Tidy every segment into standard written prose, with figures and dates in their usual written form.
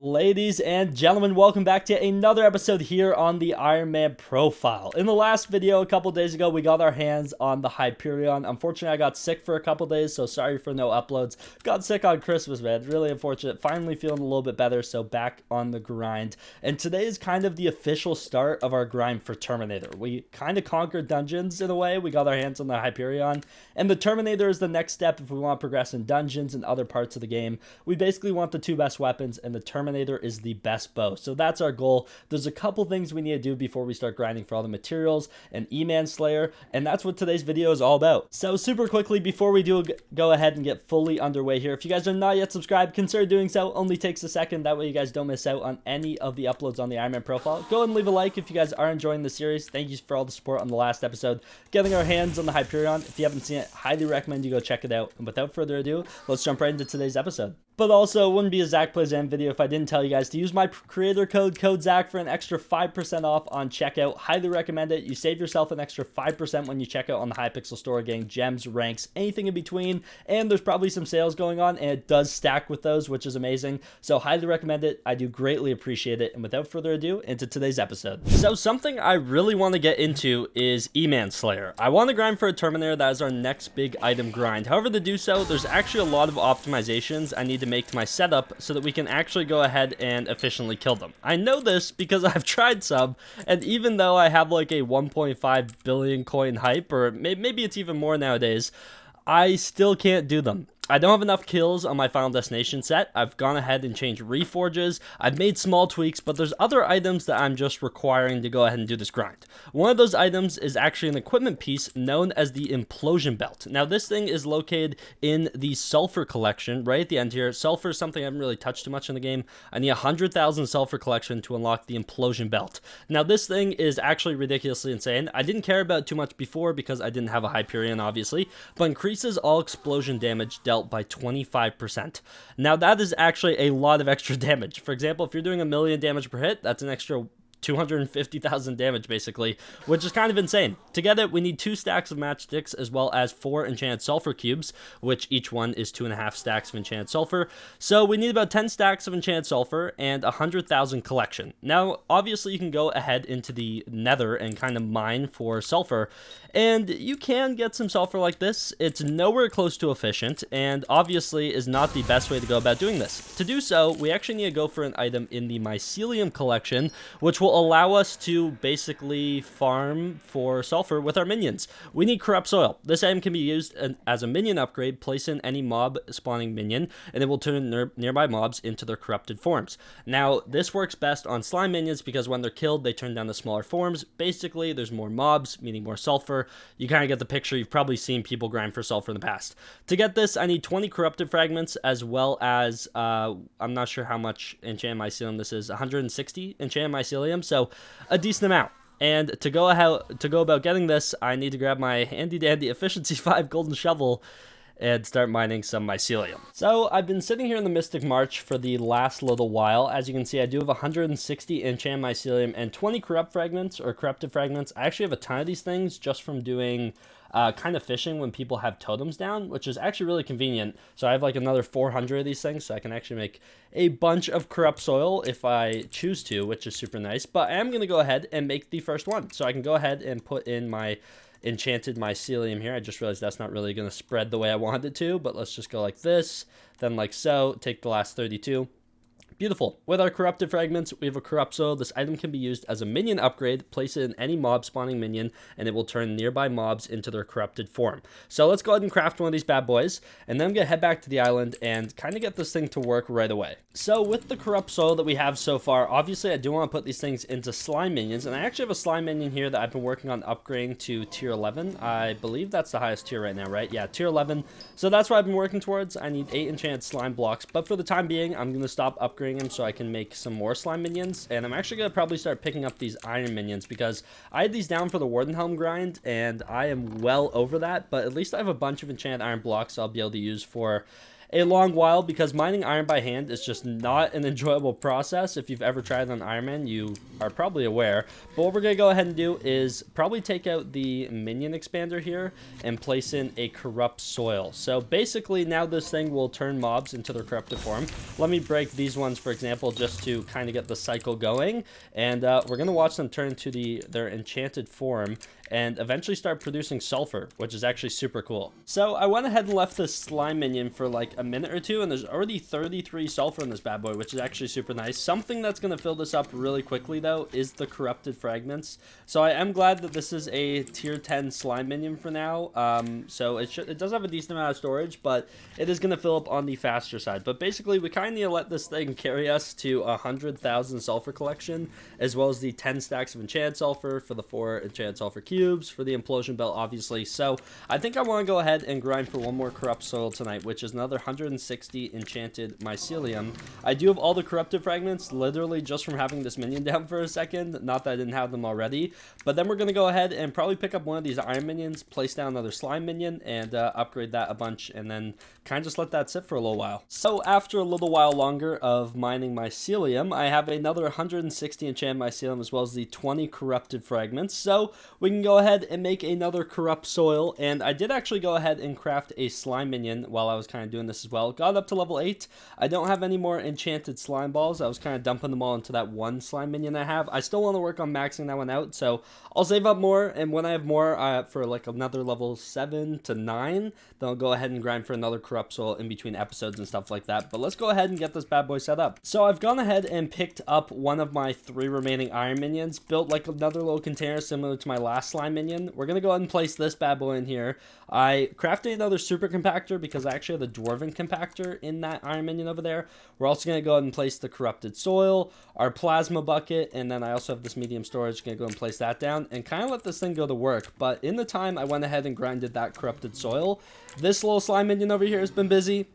Ladies and gentlemen, welcome back to another episode here on the Ironman profile. In the last video a couple days ago, we got our hands on the Hyperion. Unfortunately, I got sick for a couple days, so sorry for no uploads. Got sick on Christmas, man. Really unfortunate. Finally feeling a little bit better, so back on the grind. And today is kind of the official start of our grind for Terminator. We kind of conquered dungeons in a way. We got our hands on the Hyperion, and the Terminator is the next step if we want to progress in dungeons and other parts of the game. We basically want the two best weapons, and the Terminator is the best bow. So that's our goal. There's a couple things we need to do before we start grinding for all the materials and Eman Slayer, and that's what today's video is all about. So super quickly, before we do go ahead and get fully underway here, if you guys are not yet subscribed, consider doing so. Only takes a second. That way you guys don't miss out on any of the uploads on the Ironman profile. Go ahead and leave a like if you guys are enjoying the series. Thank you for all the support on the last episode. Getting our hands on the Hyperion. If you haven't seen it, highly recommend you go check it out. And without further ado, let's jump right into today's episode. But also, it wouldn't be a ZachPlaysAN video if I didn't tell you guys to use my creator code Zach for an extra 5% off on checkout. Highly recommend it. You save yourself an extra 5% when you check out on the Hypixel store, getting gems, ranks, anything in between. And there's probably some sales going on, and it does stack with those, which is amazing. So highly recommend it. I do greatly appreciate it. And without further ado, into today's episode. So something I really want to get into is Eman Slayer. I want to grind for a Terminator. That is our next big item grind. However, to do so, there's actually a lot of optimizations I need to make to my setup so that we can actually go ahead and efficiently kill them. I know this because I've tried some, and even though I have like a 1.5 billion coin hype, or maybe it's even more nowadays, I still can't do them. I don't have enough kills on my Final Destination set. I've gone ahead and changed reforges. I've made small tweaks, but there's other items that I'm just requiring to go ahead and do this grind. One of those items is actually an equipment piece known as the Implosion Belt. Now, this thing is located in the Sulfur collection right at the end here. Sulfur is something I haven't really touched too much in the game. I need 100,000 Sulfur collection to unlock the Implosion Belt. Now, this thing is actually ridiculously insane. I didn't care about it too much before because I didn't have a Hyperion, obviously, but increases all explosion damage dealt by 25%. Now that is actually a lot of extra damage. For example, if you're doing 1 million damage per hit, that's an extra 250,000 damage basically, which is kind of insane. To get it, we need 2 stacks of matchsticks as well as 4 enchanted sulfur cubes, which each one is 2.5 stacks of enchanted sulfur. So we need about 10 stacks of enchanted sulfur and 100,000 collection. Now, obviously you can go ahead into the nether and kind of mine for sulfur, and you can get some sulfur like this. It's nowhere close to efficient, and obviously is not the best way to go about doing this. To do so, we actually need to go for an item in the mycelium collection, which will allow us to basically farm for sulfur with our minions. We need corrupt soil. This item can be used as a minion upgrade. Place in any mob spawning minion, and it will turn nearby mobs into their corrupted forms. Now, this works best on slime minions because when they're killed, they turn down to smaller forms. Basically, there's more mobs, meaning more sulfur. You kind of get the picture. You've probably seen people grind for sulfur in the past. To get this, I need 20 corrupted fragments as well as, I'm not sure how much enchanted mycelium this is, 160 enchanted mycelium, so a decent amount. And to go about getting this, I need to grab my handy dandy efficiency 5 golden shovel and start mining some mycelium. So I've been sitting here in the Mystic March for the last little while. As you can see, I do have 160 enchanted mycelium and 20 corrupt fragments or corrupted fragments. I actually have a ton of these things just from doing kind of fishing when people have totems down, which is actually really convenient. So I have like another 400 of these things, so I can actually make a bunch of corrupt soil if I choose to, which is super nice. But I am going to go ahead and make the first one. So I can go ahead and put in my enchanted mycelium here. I just realized that's not really going to spread the way I wanted it to, but let's just go like this, then like so, take the last 32. Beautiful. With our corrupted fragments, we have a corrupt soil. This item can be used as a minion upgrade. Place it in any mob spawning minion, and it will turn nearby mobs into their corrupted form. So let's go ahead and craft one of these bad boys, and then I'm going to head back to the island and kind of get this thing to work right away. So with the corrupt soil that we have so far, obviously I do want to put these things into slime minions, and I actually have a slime minion here that I've been working on upgrading to tier 11. I believe that's the highest tier right now, right? Yeah, tier 11. So that's what I've been working towards. I need 8 enchanted slime blocks, but for the time being, I'm going to stop upgrading him so I can make some more slime minions, and I'm actually going to probably start picking up these iron minions because I had these down for the Warden Helm grind, and I am well over that, but at least I have a bunch of enchanted iron blocks I'll be able to use for a long while because mining iron by hand is just not an enjoyable process. If you've ever tried on Ironman, you are probably aware. But what we're going to go ahead and do is probably take out the minion expander here and place in a corrupt soil. So basically now this thing will turn mobs into their corrupted form. Let me break these ones, for example, just to kind of get the cycle going. And we're going to watch them turn into their enchanted form and eventually start producing sulfur, which is actually super cool. So I went ahead and left this slime minion for like a minute or two, and there's already 33 sulfur in this bad boy, which is actually super nice. Something that's going to fill this up really quickly though is the corrupted fragments. So I am glad that this is a tier 10 slime minion for now. So it does have a decent amount of storage, but it is going to fill up on the faster side. But basically we kind of need to let this thing carry us to 100,000 sulfur collection, as well as the 10 stacks of enchanted sulfur for the 4 enchanted sulfur cubes for the implosion belt, obviously. So I think I want to go ahead and grind for one more corrupt soil tonight, which is another 160 enchanted mycelium. I do have all the corrupted fragments literally just from having this minion down for a second, not that I didn't have them already. But then we're going to go ahead and probably pick up one of these iron minions, place down another slime minion, and upgrade that a bunch, and then kind of just let that sit for a little while. So after a little while longer of mining mycelium, I have another 160 enchanted mycelium as well as the 20 corrupted fragments. So we can go ahead and make another corrupt soil, and I did actually go ahead and craft a slime minion while I was kind of doing this as well. Got up to level 8. I don't have any more enchanted slime balls. I was kind of dumping them all into that one slime minion I have. I still want to work on maxing that one out, so I'll save up more, and when I have more for like another level 7 to 9, then I'll go ahead and grind for another corrupt soil in between episodes and stuff like that. But let's go ahead and get this bad boy set up. So I've gone ahead and picked up one of my 3 remaining iron minions, built like another little container similar to my last slime minion. We're gonna go ahead and place this bad boy in here. I crafted another super compactor because I actually have the dwarven compactor in that iron minion over there. We're also gonna go ahead and place the corrupted soil, our plasma bucket, and then I also have this medium storage. Gonna go and place that down and kind of let this thing go to work. But in the time I went ahead and grinded that corrupted soil, this little slime minion over here has been busy.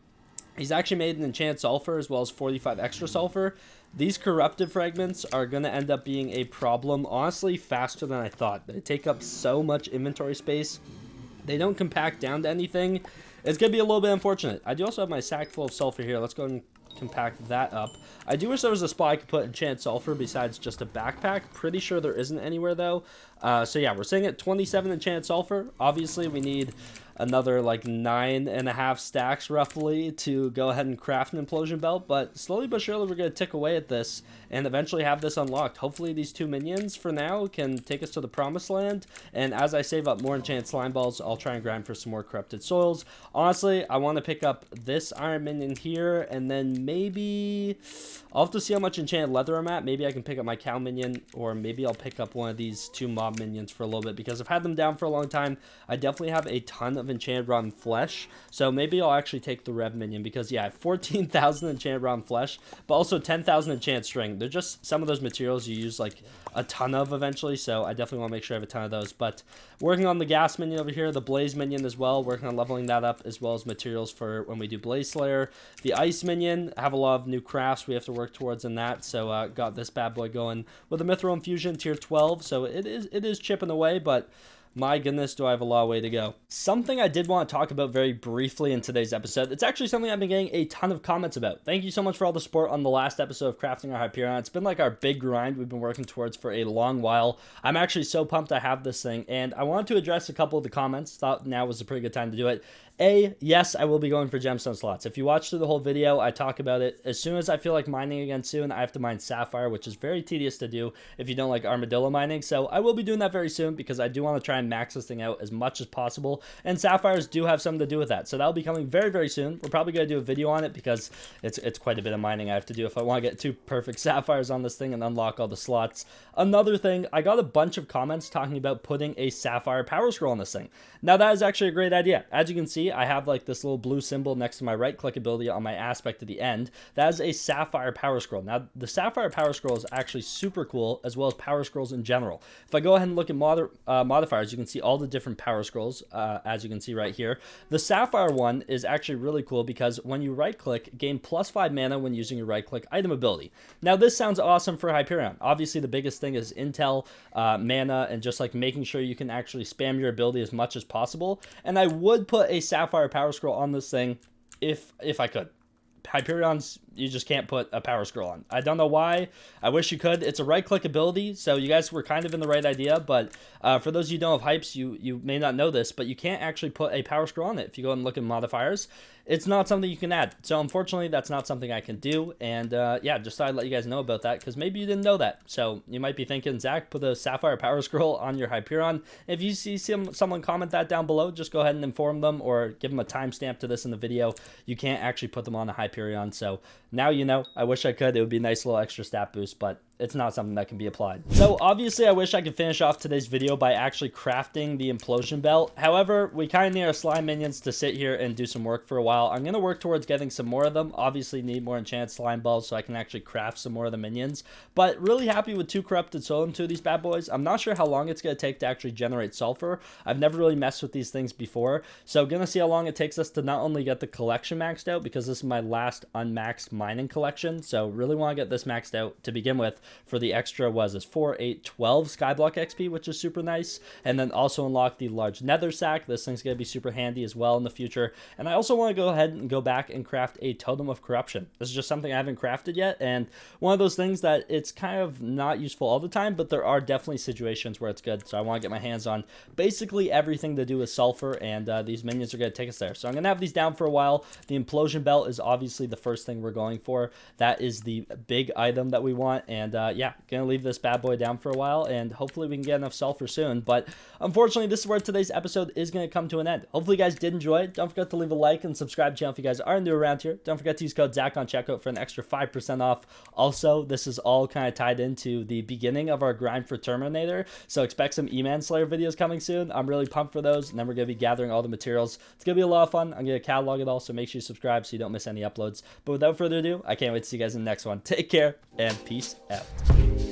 He's actually made an enchanted sulfur as well as 45 extra sulfur. These corrupted fragments are going to end up being a problem, honestly, faster than I thought. They take up so much inventory space. They don't compact down to anything. It's going to be a little bit unfortunate. I do also have my sack full of sulfur here. Let's go and compact that up. I do wish there was a spot I could put enchanted sulfur besides just a backpack. Pretty sure there isn't anywhere though. So yeah, we're sitting at 27 enchanted sulfur. Obviously we need another like 9.5 stacks roughly to go ahead and craft an implosion belt, but slowly but surely we're going to tick away at this and eventually have this unlocked. Hopefully these 2 minions for now can take us to the promised land, and as I save up more enchanted slime balls, I'll try and grind for some more corrupted soils. Honestly, I want to pick up this iron minion here, and then maybe I'll have to see how much enchanted leather I'm at. Maybe I can pick up my cow minion, or maybe I'll pick up one of these 2 mob minions for a little bit, because I've had them down for a long time. I definitely have a ton of enchanted rotten flesh, so maybe I'll actually take the rev minion, because yeah, I have 14,000 enchanted rotten flesh, but also 10,000 enchanted string. They're just some of those materials you use like a ton of eventually, so I definitely want to make sure I have a ton of those. But working on the gas minion over here, the blaze minion as well, working on leveling that up, as well as materials for when we do blaze slayer. The ice minion, have a lot of new crafts we have to work towards in that, so got this bad boy going with a mithril infusion tier 12, so it is chipping away, but my goodness, do I have a long way to go. Something I did want to talk about very briefly in today's episode. It's actually something I've been getting a ton of comments about. Thank you so much for all the support on the last episode of crafting our Hyperion. It's been like our big grind we've been working towards for a long while. I'm actually so pumped I have this thing, and I wanted to address a couple of the comments. Thought now was a pretty good time to do it. Yes, I will be going for gemstone slots. If you watched through the whole video, I talk about it. As soon as I feel like mining again soon, I have to mine sapphire, which is very tedious to do if you don't like armadillo mining. So I will be doing that very soon, because I do want to try and max this thing out as much as possible. And sapphires do have something to do with that. So that'll be coming very, very soon. We're probably going to do a video on it, because it's quite a bit of mining I have to do if I want to get 2 perfect sapphires on this thing and unlock all the slots. Another thing, I got a bunch of comments talking about putting a sapphire power scroll on this thing. Now that is actually a great idea. As you can see, I have like this little blue symbol next to my right click ability on my aspect at the end. That is a sapphire power scroll. Now the sapphire power scroll is actually super cool, as well as power scrolls in general. If I go ahead and look at modifiers, you can see all the different power scrolls, as you can see right here. The sapphire one is actually really cool, because when you right click, gain +5 mana when using your right click item ability. Now this sounds awesome for Hyperion. Obviously the biggest thing is intel, mana, and just like making sure you can actually spam your ability as much as possible. And I would put a sapphire power scroll on this thing if I could. Hyperion's, you just can't put a power scroll on. I don't know why. I wish you could. It's a right click ability, so you guys were kind of in the right idea, but for those of you who don't have Hypes, you may not know this, but you can't actually put a power scroll on it. If you go and look at modifiers, it's not something you can add. So unfortunately, that's not something I can do, and yeah, just thought I'd let you guys know about that, because maybe you didn't know that. So you might be thinking, Zach, put a Sapphire power scroll on your Hyperion. If you see someone comment that down below, just go ahead and inform them, or give them a timestamp to this in the video. You can't actually put them on a Hyperion, so now you know. I wish I could. It would be a nice little extra stat boost, but it's not something that can be applied. So obviously I wish I could finish off today's video by actually crafting the implosion belt. However, we kind of need our slime minions to sit here and do some work for a while. I'm going to work towards getting some more of them. Obviously need more enchanted slime balls so I can actually craft some more of the minions. But really happy with 2 corrupted soul into these bad boys. I'm not sure how long it's going to take to actually generate sulfur. I've never really messed with these things before. So going to see how long it takes us to not only get the collection maxed out, because this is my last unmaxed mining collection. So really want to get this maxed out to begin with for the extra, was this 4, 8, 12 Skyblock XP, which is super nice. And then also unlock the large nether sack. This thing's going to be super handy as well in the future. And I also want to go ahead and go back and craft a totem of corruption. This is just something I haven't crafted yet, and one of those things that it's kind of not useful all the time, but there are definitely situations where it's good. So I want to get my hands on basically everything to do with sulfur, and these minions are going to take us there. So I'm going to have these down for a while. The implosion belt is obviously the first thing we're going for. That is the big item that we want, and yeah, gonna leave this bad boy down for a while, and hopefully we can get enough sulfur soon. But unfortunately, this is where today's episode is going to come to an end. Hopefully you guys did enjoy it. Don't forget to leave a like and subscribe to the channel if you guys are new around here. Don't forget to use code Zach on checkout for an extra 5% off. Also, this is all kind of tied into the beginning of our grind for Terminator, so expect some Eman Slayer videos coming soon. I'm really pumped for those, and then we're going to be gathering all the materials. It's going to be a lot of fun. I'm going to catalog it all, so make sure you subscribe so you don't miss any uploads. But without further ado, I can't wait to see you guys in the next one. Take care, and peace out.